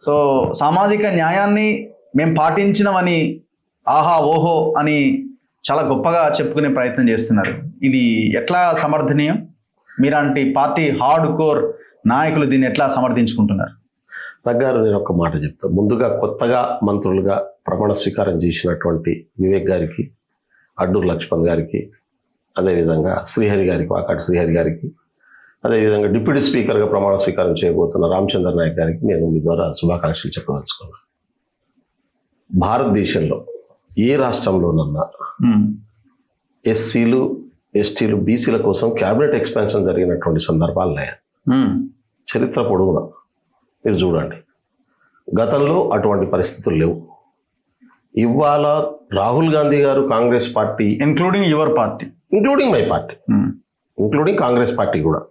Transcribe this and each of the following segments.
So సామాజిక న్యాయాన్ని మేము పాటించినవని ఆహా ఓహో అని చాలా గొప్పగా చెప్పుకునే ప్రయత్నం చేస్తున్నారు. ఇది ఎట్లా సమర్థనీయం? మీలాంటి పార్టీ హార్డ్ కోర్ నాయకులు దీన్ని ఎట్లా సమర్థించుకుంటున్నారు? రగ్గారు, నేను ఒక మాట చెప్తాను. ముందుగా కొత్తగా మంత్రులుగా ప్రమాణ స్వీకారం చేసినటువంటి వివేక్ గారికి, అడ్డూరు లక్ష్మణ్ గారికి, అదేవిధంగా శ్రీహరి గారికి, వాకాటి శ్రీహరి గారికి, అదేవిధంగా డిప్యూటీ స్పీకర్గా ప్రమాణ స్వీకారం చేయబోతున్న రామచంద్ర నాయక్ గారికి నేను మీ ద్వారా శుభాకాంక్షలు చెప్పదలుచుకున్నాను. భారతదేశంలో ఏ రాష్ట్రంలోనన్నా ఎస్సీలు, ఎస్టీలు, బీసీల కోసం క్యాబినెట్ ఎక్స్పాన్షన్ జరిగినటువంటి సందర్భాలు ఉన్నాయా? చరిత్ర పొడవునా మీరు చూడండి. గతంలో అటువంటి పరిస్థితులు లేవు. ఇవాళ రాహుల్ గాంధీ గారు Congress party, including your party, including my party, including Congress party కూడా.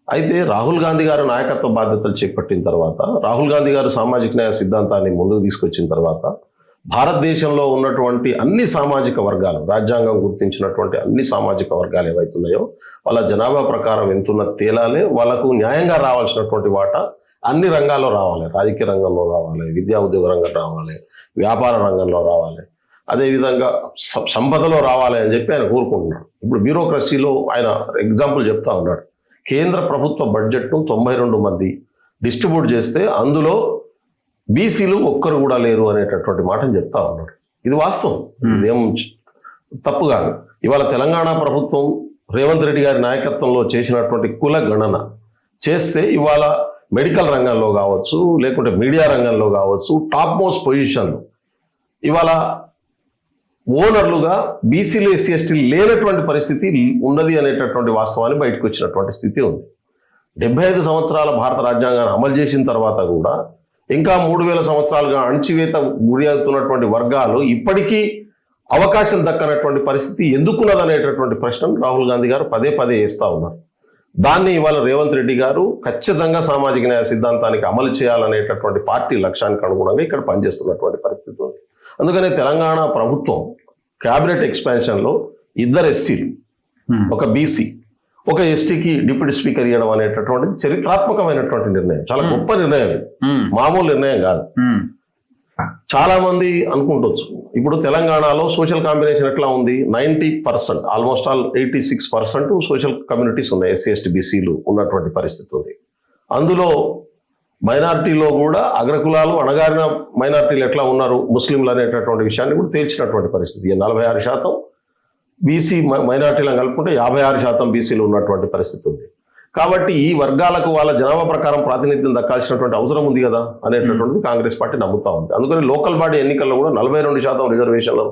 అయితే రాహుల్ గాంధీ గారు నాయకత్వ బాధ్యతలు చేపట్టిన తర్వాత, రాహుల్ గాంధీ గారు సామాజిక న్యాయ సిద్ధాంతాన్ని ముందుకు తీసుకొచ్చిన తర్వాత భారతదేశంలో ఉన్నటువంటి అన్ని సామాజిక వర్గాలు, రాజ్యాంగం గుర్తించినటువంటి అన్ని సామాజిక వర్గాలు ఏవైతున్నాయో వాళ్ళ జనాభా ప్రకారం ఎంతున్న తేలాలే, వాళ్ళకు న్యాయంగా రావాల్సినటువంటి వాటా అన్ని రంగాల్లో రావాలి. రాజకీయ రంగంలో రావాలి, విద్యా ఉద్యోగ రంగం రావాలి, వ్యాపార రంగంలో రావాలి, అదేవిధంగా సంపదలో రావాలి అని చెప్పి ఆయన కోరుకుంటున్నాడు. ఇప్పుడు బ్యూరోక్రసీలో ఆయన ఎగ్జాంపుల్ చెప్తా ఉన్నాడు. కేంద్ర ప్రభుత్వ బడ్జెట్ను 92 మంది డిస్ట్రిబ్యూట్ చేస్తే అందులో బీసీలు ఒక్కరు కూడా లేరు అనేటటువంటి మాటను చెప్తా ఉన్నాడు. ఇది వాస్తవం, ఇదేం తప్పు కాదు. ఇవాళ తెలంగాణ ప్రభుత్వం రేవంత్ రెడ్డి గారి నాయకత్వంలో చేసినటువంటి కుల గణన చేస్తే ఇవాళ మెడికల్ రంగంలో కావచ్చు, లేకుంటే మీడియా రంగంలో కావచ్చు, టాప్ మోస్ట్ పొజిషన్లు ఇవాళ ఓనర్లుగా బీసీలు, ఎస్సీ, ఎస్టీలు లేనటువంటి పరిస్థితి ఉన్నది అనేటటువంటి వాస్తవాన్ని బయటకు వచ్చినటువంటి స్థితి ఉంది. 75 సంవత్సరాల భారత రాజ్యాంగాన్ని అమలు చేసిన తర్వాత కూడా ఇంకా 3000 సంవత్సరాలుగా అణచివేత గురి అవుతున్నటువంటి వర్గాలు ఇప్పటికీ అవకాశం దక్కనటువంటి పరిస్థితి ఎందుకున్నదనేటటువంటి ప్రశ్న రాహుల్ గాంధీ గారు పదే పదే వేస్తూ ఉన్నారు. దాన్ని ఇవాళ రేవంత్ రెడ్డి గారు ఖచ్చితంగా సామాజిక న్యాయ సిద్ధాంతానికి అమలు చేయాలనేటటువంటి పార్టీ లక్ష్యానికి అనుగుణంగా ఇక్కడ పనిచేస్తున్నటువంటి పరిస్థితి ఉంది. అందుకనే తెలంగాణ ప్రభుత్వం క్యాబినెట్ ఎక్స్పాన్షన్లో 2 ఎస్సీలు, ఒక బీసీ, ఒక ఎస్టీకి డిప్యూటీ స్పీకర్ ఇవ్వడం అనేటటువంటిది చరిత్రాత్మకమైనటువంటి నిర్ణయం. చాలా గొప్ప నిర్ణయం, మామూలు నిర్ణయం కాదు. చాలా మంది అనుకుంటవచ్చు ఇప్పుడు తెలంగాణలో సోషల్ కాంబినేషన్ ఎట్లా ఉంది, 90%, ఆల్మోస్ట్ ఆల్ 86% సోషల్ కమ్యూనిటీస్ ఉన్నాయి, ఎస్సీ, ఎస్టీ, బీసీలు ఉన్నటువంటి పరిస్థితి ఉంది. అందులో మైనారిటీలో కూడా అగ్రకులాలు, అణగారిన మైనారిటీలు ఎట్లా ఉన్నారు, ముస్లింలు అనేటటువంటి విషయాన్ని కూడా తేల్చినటువంటి పరిస్థితి. 46% బీసీ మైనారిటీలను కలుపుకుంటే 56% బీసీలు ఉన్నటువంటి పరిస్థితి ఉంది. కాబట్టి ఈ వర్గాలకు వాళ్ళ జనాభా ప్రకారం ప్రాతినిధ్యం దక్కాల్సినటువంటి అవసరం ఉంది కదా అనేటటువంటిది కాంగ్రెస్ పార్టీ నమ్ముతా ఉంది. అందుకని లోకల్ బాడీ ఎన్నికల్లో కూడా 42% రిజర్వేషన్లు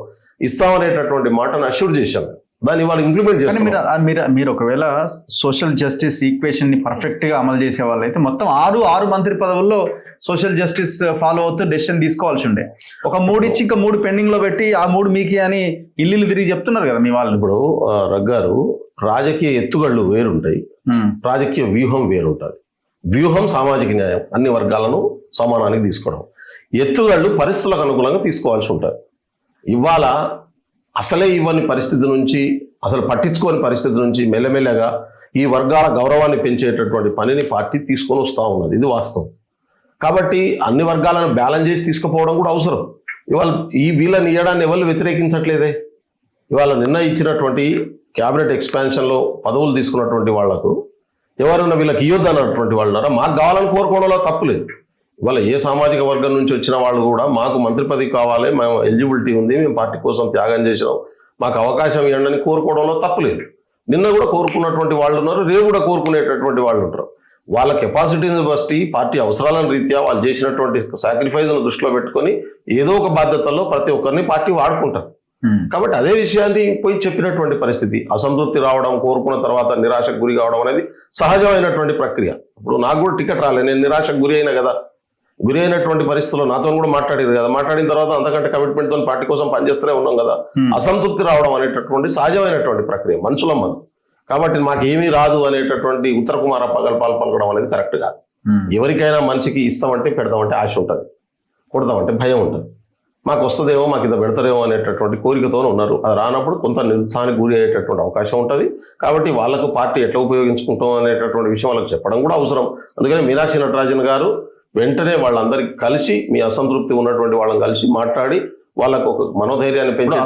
ఇస్తామనేటటువంటి మాటను అష్యూర్ చేశాను. దాన్ని వాళ్ళు ఇంప్లిమెంట్ చేస్తారు. మీరు ఒకవేళ సోషల్ జస్టిస్ ఈక్వేషన్ ని పర్ఫెక్ట్ గా అమలు చేసే వాళ్ళైతే మొత్తం 6 మంత్రి పదవుల్లో సోషల్ జస్టిస్ ఫాలో అవుతూ డెసిషన్ తీసుకోవాల్సి ఉండే. ఒక 3 ఇచ్చి ఇంకా 3 పెండింగ్ లో పెట్టి ఆ 3 మీకే అని ఇల్లు తిరిగి చెప్తున్నారు కదా మీ వాళ్ళు. ఇప్పుడు రగ్గారు, రాజకీయ ఎత్తుగళ్ళు వేరుంటాయి, రాజకీయ వ్యూహం వేరుంటుంది. వ్యూహం సామాజిక న్యాయం, అన్ని వర్గాలను సమానానికి తీసుకోవడం. ఎత్తుగళ్ళు పరిస్థితులకు అనుగుణంగా తీసుకోవాల్సి ఉంటాయి. ఇవాళ అసలే ఇవ్వని పరిస్థితి నుంచి, అసలు పట్టించుకోని పరిస్థితి నుంచి మెల్లమెల్లగా ఈ వర్గాల గౌరవాన్ని పెంచేటటువంటి పనిని పార్టీ తీసుకొని వస్తూ ఉన్నది. ఇది వాస్తవం. కాబట్టి అన్ని వర్గాలను బ్యాలెన్స్ చేసి తీసుకుపోవడం కూడా అవసరం. ఇవాళ ఈ వీళ్ళని ఇవ్వడాన్ని ఎవరు వ్యతిరేకించట్లేదే. ఇవాళ నిన్న ఇచ్చినటువంటి క్యాబినెట్ ఎక్స్పాన్షన్లో పదవులు తీసుకున్నటువంటి వాళ్లకు ఎవరైనా వీళ్ళకి ఇవ్వద్దు అన్నటువంటి వాళ్ళు ఉన్నారా? మాకు కావాలని కోరుకోవడంలో తప్పులేదు. ఇవాళ ఏ సామాజిక వర్గం నుంచి వచ్చిన వాళ్ళు కూడా మాకు మంత్రి పదవి కావాలి, మేము ఎలిజిబిలిటీ ఉంది, మేము పార్టీ కోసం త్యాగం చేసినాం, మాకు అవకాశం ఇవ్వండి అని కోరుకోవడంలో తప్పులేదు. నిన్న కూడా కోరుకున్నటువంటి వాళ్ళు ఉన్నారు, రేపు కూడా కోరుకునేటటువంటి వాళ్ళు ఉంటారు. వాళ్ళ కెపాసిటీని బట్టి, పార్టీ అవసరాలను రీత్యా వాళ్ళు చేసినటువంటి సాక్రిఫైజ్ను దృష్టిలో పెట్టుకొని ఏదో ఒక బాధ్యతల్లో ప్రతి ఒక్కరిని పార్టీ వాడుకుంటుంది. కాబట్టి అదే విషయాన్ని పోయి చెప్పినటువంటి పరిస్థితి, అసంతృప్తి రావడం, కోరుకున్న తర్వాత నిరాశకు గురి కావడం అనేది సహజమైనటువంటి ప్రక్రియ. ఇప్పుడు నాకు కూడా టికెట్ రాలేదు, నేను నిరాశకు గురి అయినా కదా. గురి అయినటువంటి పరిస్థితుల్లో నాతో కూడా మాట్లాడారు కదా, మాట్లాడిన తర్వాత అంతకంటే కమిట్మెంట్ తో పార్టీ కోసం పనిచేస్తూనే ఉన్నాం కదా. అసంతృప్తి రావడం అనేటటువంటి సహజమైనటువంటి ప్రక్రియ, మనుషులం మనం. కాబట్టి మాకు ఏమీ రాదు అనేటటువంటి ఉత్తర కుమార పగల్పాలు పలకడం అనేది కరెక్ట్ కాదు. ఎవరికైనా మనిషికి ఇస్తామంటే పెడదామంటే ఆశ ఉంటుంది, కొడదామంటే భయం ఉంటుంది. మాకు వస్తుందేమో, మాకు ఇది పెడతారేమో అనేటటువంటి కోరికతో ఉన్నారు. అది రానప్పుడు కొంత నిరుత్సాహానికి గురి అయ్యేటటువంటి అవకాశం ఉంటుంది. కాబట్టి వాళ్ళకు పార్టీ ఎట్లా ఉపయోగించుకుంటాం అనేటటువంటి విషయం వాళ్ళకి చెప్పడం కూడా అవసరం. అందుకని మీనాక్షి నటరాజన్ గారు వెంటనే వాళ్ళందరికీ కలిసి, మీ అసంతృప్తి ఉన్నటువంటి వాళ్ళని కలిసి మాట్లాడి వాళ్ళకు ఒక మనోధైర్యాన్ని పెంచే